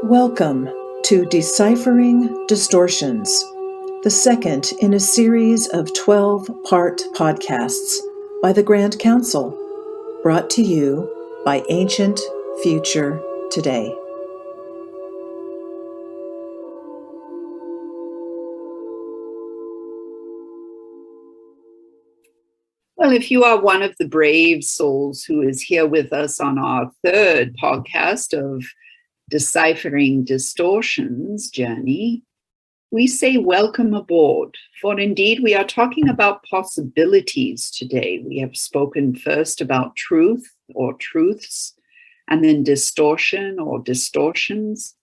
Welcome to Deciphering Distortions, the second in a series of 12-part podcasts by the Grand Council, brought to you by Ancient Future Today. Well, if you are one of the brave souls who is here with us on our third podcast of Deciphering Distortions Journey, we say welcome aboard, for indeed we are talking about possibilities today. We have spoken first about truth or truths, and then distortion or distortions.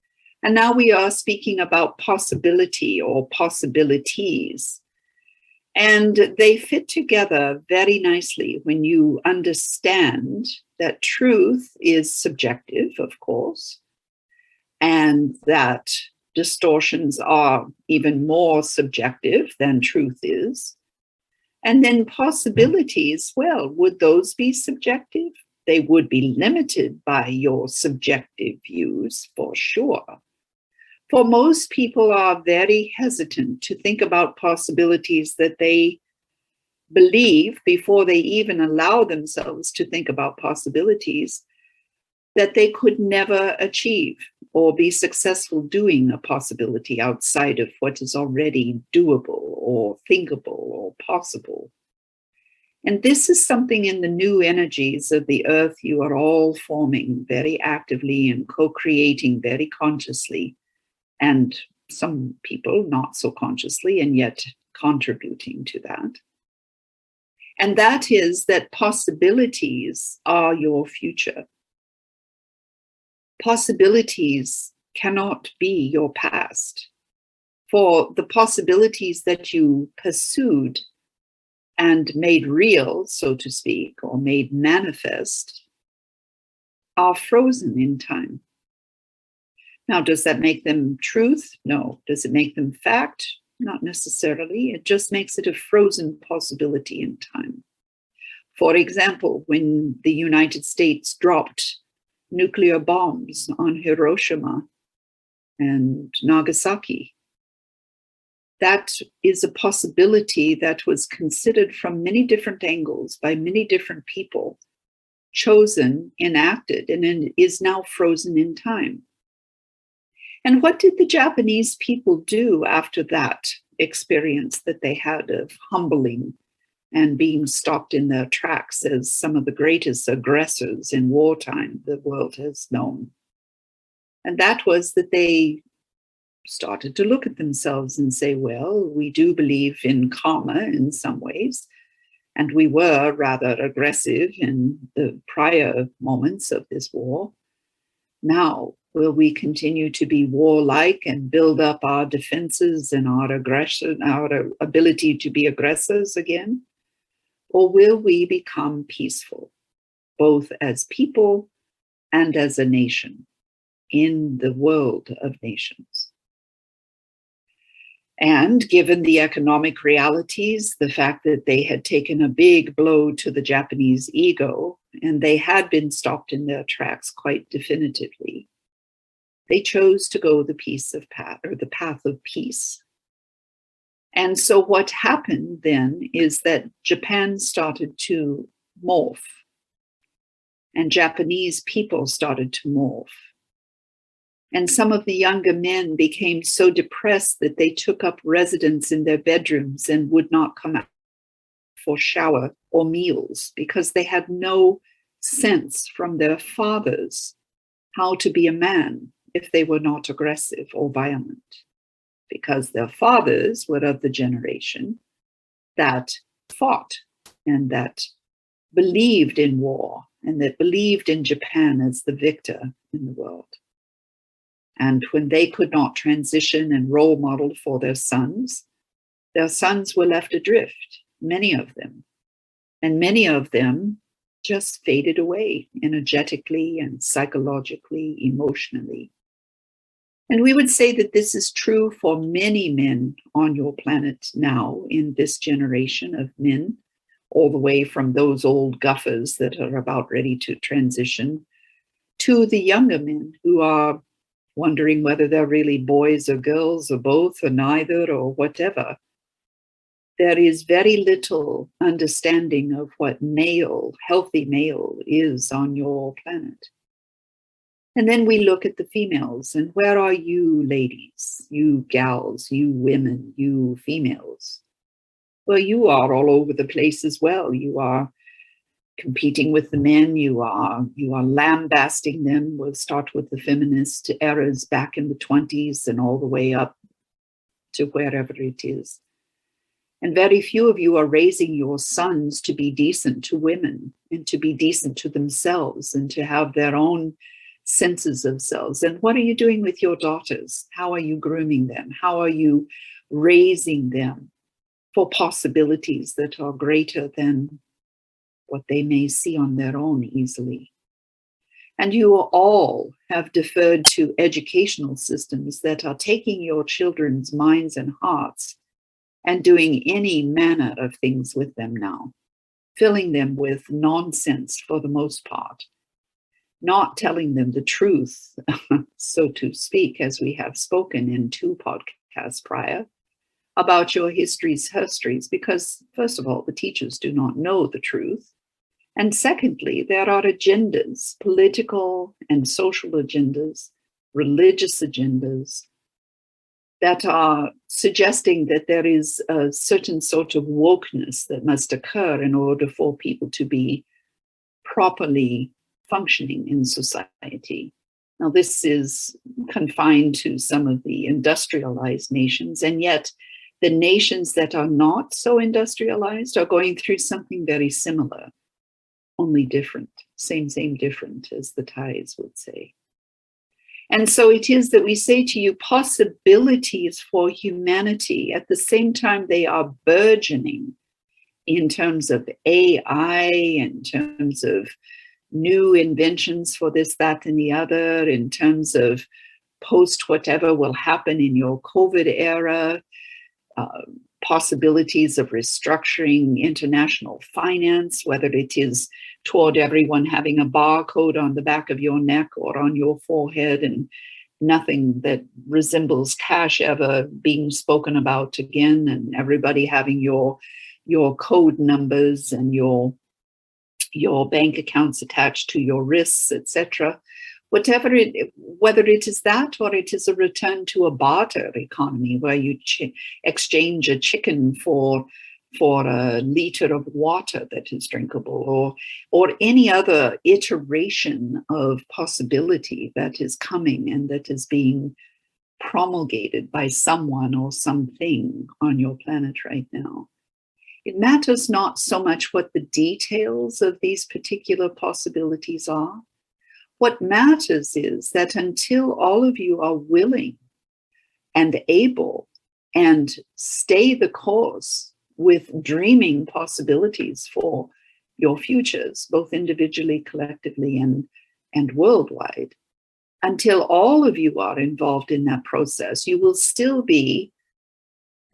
And now we are speaking about possibility or possibilities. And they fit together very nicely when you understand that truth is subjective, of course, and that distortions are even more subjective than truth is. And then possibilities, well, would those be subjective? They would be limited by your subjective views, for sure. For most people are very hesitant to think about possibilities that they believe before they even allow themselves to think about possibilities that they could never achieve or be successful doing a possibility outside of what is already doable or thinkable or possible. And this is something in the new energies of the earth you are all forming very actively and co-creating very consciously. And some people not so consciously and yet contributing to that. And that is that possibilities are your future. Possibilities cannot be your past. For the possibilities that you pursued and made real, so to speak, or made manifest, are frozen in time. Now, does that make them truth? No. Does it make them fact? Not necessarily. It just makes it a frozen possibility in time. For example, when the United States dropped nuclear bombs on Hiroshima and Nagasaki, that is a possibility that was considered from many different angles by many different people, chosen, enacted, and is now frozen in time. And what did the Japanese people do after that experience that they had of humbling and being stopped in their tracks as some of the greatest aggressors in wartime the world has known? And that was that they started to look at themselves and say, well, we do believe in karma in some ways, and we were rather aggressive in the prior moments of this war. Now, will we continue to be warlike and build up our defenses and our aggression, our ability to be aggressors again? Or will we become peaceful, both as people and as a nation in the world of nations? And given the economic realities, the fact that they had taken a big blow to the Japanese ego, and they had been stopped in their tracks quite definitively, they chose to go the path of peace. And so what happened then is that Japan started to morph, and Japanese people started to morph. And some of the younger men became so depressed that they took up residence in their bedrooms and would not come out for shower or meals because they had no sense from their fathers how to be a man if they were not aggressive or violent, because their fathers were of the generation that fought and that believed in war and that believed in Japan as the victor in the world. And when they could not transition and role model for their sons were left adrift, many of them. And many of them just faded away energetically and psychologically, emotionally. And we would say that this is true for many men on your planet now, in this generation of men, all the way from those old guffers that are about ready to transition to the younger men who are wondering whether they're really boys or girls or both or neither or whatever. There is very little understanding of what male, healthy male, is on your planet. And then we look at the females, and where are you ladies, you gals, you women, you females? Well, you are all over the place as well. You are competing with the men, you are lambasting them. We'll start with the feminist eras back in the 20s and all the way up to wherever it is. And very few of you are raising your sons to be decent to women and to be decent to themselves and to have their own senses of selves. And what are you doing with your daughters? How are you grooming them? How are you raising them for possibilities that are greater than what they may see on their own easily? And you all have deferred to educational systems that are taking your children's minds and hearts and doing any manner of things with them now, filling them with nonsense for the most part, not telling them the truth, so to speak, as we have spoken in 2 podcasts prior, about your histories, because first of all, the teachers do not know the truth. And secondly, there are agendas, political and social agendas, religious agendas, that are suggesting that there is a certain sort of wokeness that must occur in order for people to be properly functioning in society. Now, this is confined to some of the industrialized nations, and yet the nations that are not so industrialized are going through something very similar, only different, same, different, as the Thais would say. And so it is that we say to you, possibilities for humanity, at the same time they are burgeoning in terms of AI, in terms of new inventions for this, that, and the other, in terms of post whatever will happen in your COVID era, possibilities of restructuring international finance, whether it is toward everyone having a barcode on the back of your neck or on your forehead and nothing that resembles cash ever being spoken about again, and everybody having your code numbers and your bank accounts attached to your wrists, etc. Whether it is that or it is a return to a barter economy where you exchange a chicken for a liter of water that is drinkable, or any other iteration of possibility that is coming and that is being promulgated by someone or something on your planet right now. It matters not so much what the details of these particular possibilities are. What matters is that until all of you are willing and able and stay the course with dreaming possibilities for your futures, both individually, collectively, and worldwide, until all of you are involved in that process, you will still be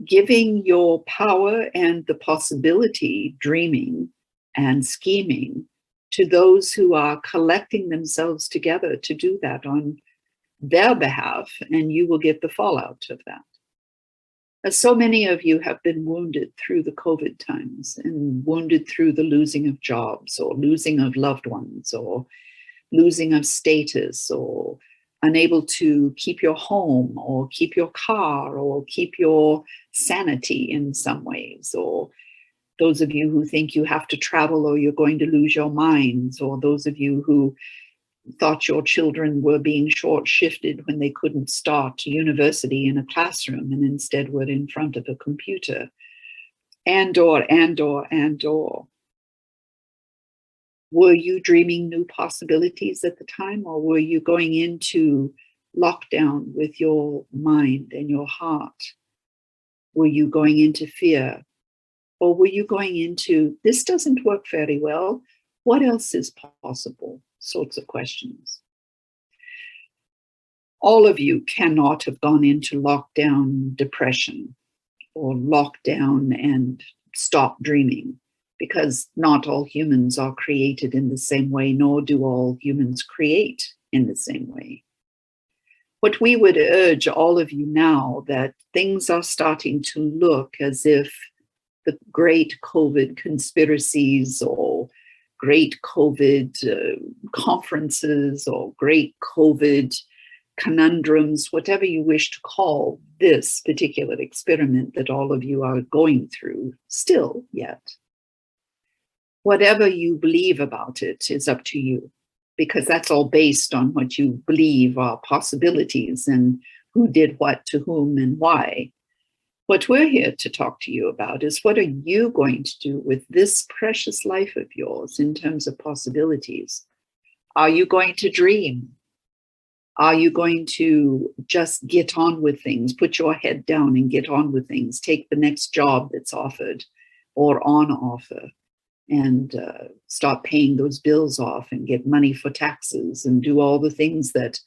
giving your power and the possibility, dreaming and scheming, to those who are collecting themselves together to do that on their behalf, and you will get the fallout of that. As so many of you have been wounded through the COVID times and wounded through the losing of jobs or losing of loved ones or losing of status or unable to keep your home or keep your car or keep your sanity in some ways, or those of you who think you have to travel or you're going to lose your minds, or those of you who thought your children were being short-shifted when they couldn't start university in a classroom and instead were in front of a computer, and or. Were you dreaming new possibilities at the time, or were you going into lockdown with your mind and your heart? Were you going into fear? Or were you going into, this doesn't work very well, what else is possible? Sorts of questions. All of you cannot have gone into lockdown depression or lockdown and stop dreaming, because not all humans are created in the same way, nor do all humans create in the same way. What we would urge all of you now, that things are starting to look as if the great COVID conspiracies or great COVID conferences or great COVID conundrums, whatever you wish to call this particular experiment that all of you are going through still yet. Whatever you believe about it is up to you, because that's all based on what you believe are possibilities and who did what to whom and why. What we're here to talk to you about is, what are you going to do with this precious life of yours in terms of possibilities? Are you going to dream? Are you going to just get on with things, put your head down and get on with things, take the next job that's offered or on offer, and start paying those bills off and get money for taxes and do all the things that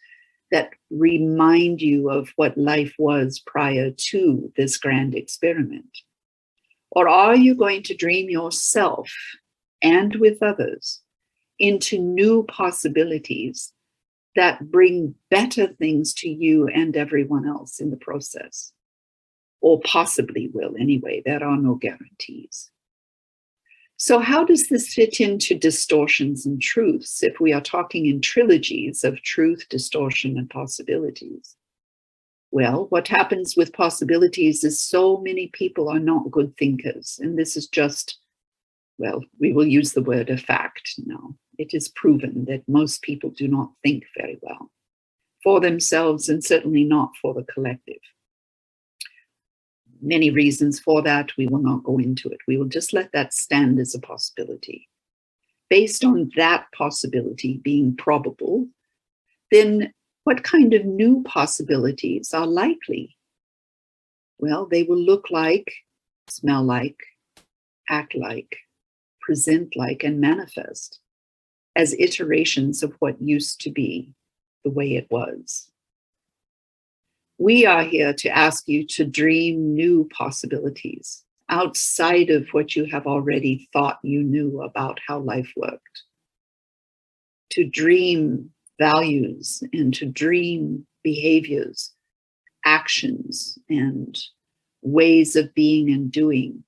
remind you of what life was prior to this grand experiment? Or are you going to dream yourself and with others into new possibilities that bring better things to you and everyone else in the process? Or possibly will anyway. There are no guarantees. So how does this fit into distortions and truths if we are talking in trilogies of truth, distortion, and possibilities? Well, what happens with possibilities is so many people are not good thinkers. And this is just, well, we will use the word a fact now. It is proven that most people do not think very well for themselves, and certainly not for the collective. Many reasons for that. We will not go into it. We will just let that stand as a possibility. Based on that possibility being probable, then what kind of new possibilities are likely? Well, they will look like, smell like, act like, present like, and manifest as iterations of what used to be the way it was. We are here to ask you to dream new possibilities outside of what you have already thought you knew about how life worked. To dream values and to dream behaviors, actions, and ways of being and doing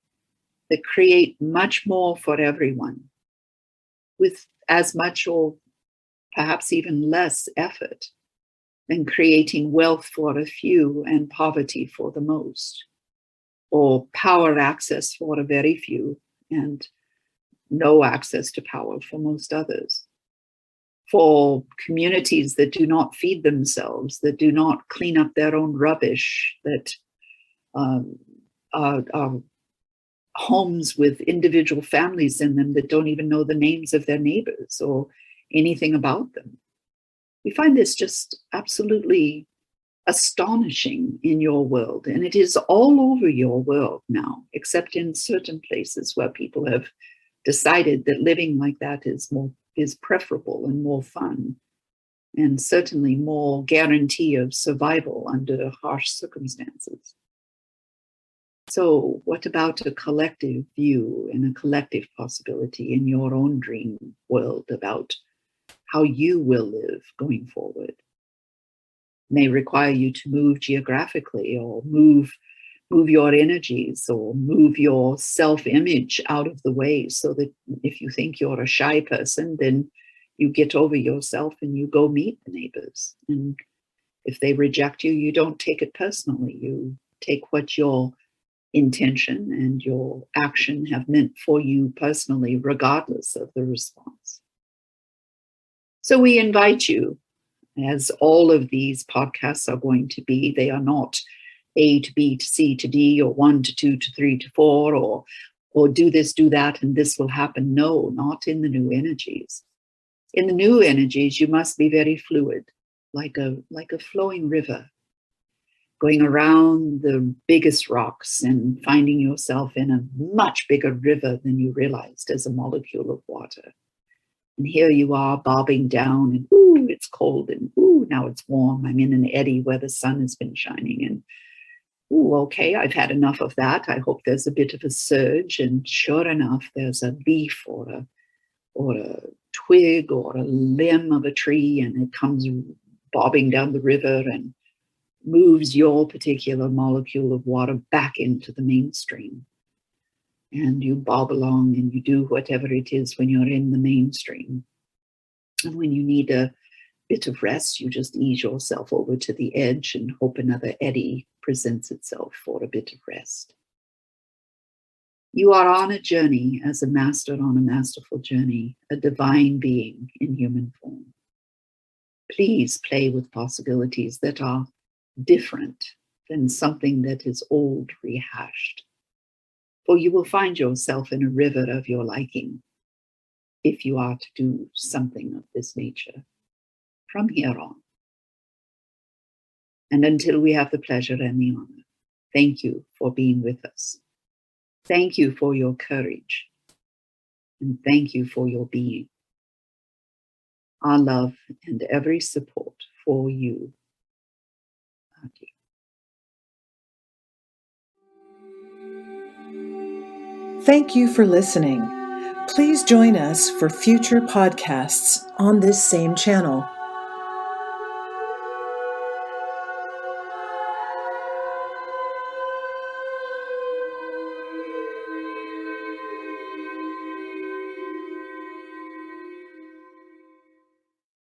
that create much more for everyone with as much or perhaps even less effort than creating wealth for a few and poverty for the most, or power access for a very few and no access to power for most others. For communities that do not feed themselves, that do not clean up their own rubbish, that are homes with individual families in them that don't even know the names of their neighbors or anything about them. We find this just absolutely astonishing in your world, and it is all over your world now, except in certain places where people have decided that living like that is preferable and more fun, and certainly more guarantee of survival under harsh circumstances. So what about a collective view and a collective possibility in your own dream world about how you will live going forward? May require you to move geographically, or move your energies, or move your self-image out of the way, so that if you think you're a shy person, then you get over yourself and you go meet the neighbors. And if they reject you, you don't take it personally. You take what your intention and your action have meant for you personally, regardless of the response. So we invite you, as all of these podcasts are going to be, they are not A to B to C to D, or 1 to 2 to 3 to 4, or do this, do that, and this will happen. No, not in the new energies. In the new energies, you must be very fluid, like a flowing river, going around the biggest rocks and finding yourself in a much bigger river than you realized as a molecule of water. And here you are bobbing down, and ooh, it's cold, and ooh, now it's warm. I'm in an eddy where the sun has been shining, and ooh, okay, I've had enough of that. I hope there's a bit of a surge, and sure enough, there's a leaf or a twig or a limb of a tree, and it comes bobbing down the river, and moves your particular molecule of water back into the mainstream. And you bob along and you do whatever it is when you're in the mainstream. And when you need a bit of rest, you just ease yourself over to the edge and hope another eddy presents itself for a bit of rest. You are on a journey as a master on a masterful journey, a divine being in human form. Please play with possibilities that are different than something that is old, rehashed. For you will find yourself in a river of your liking if you are to do something of this nature from here on. And until we have the pleasure and the honor, thank you for being with us. Thank you for your courage. And thank you for your being. Our love and every support for you. Adi. Thank you for listening. Please join us for future podcasts on this same channel.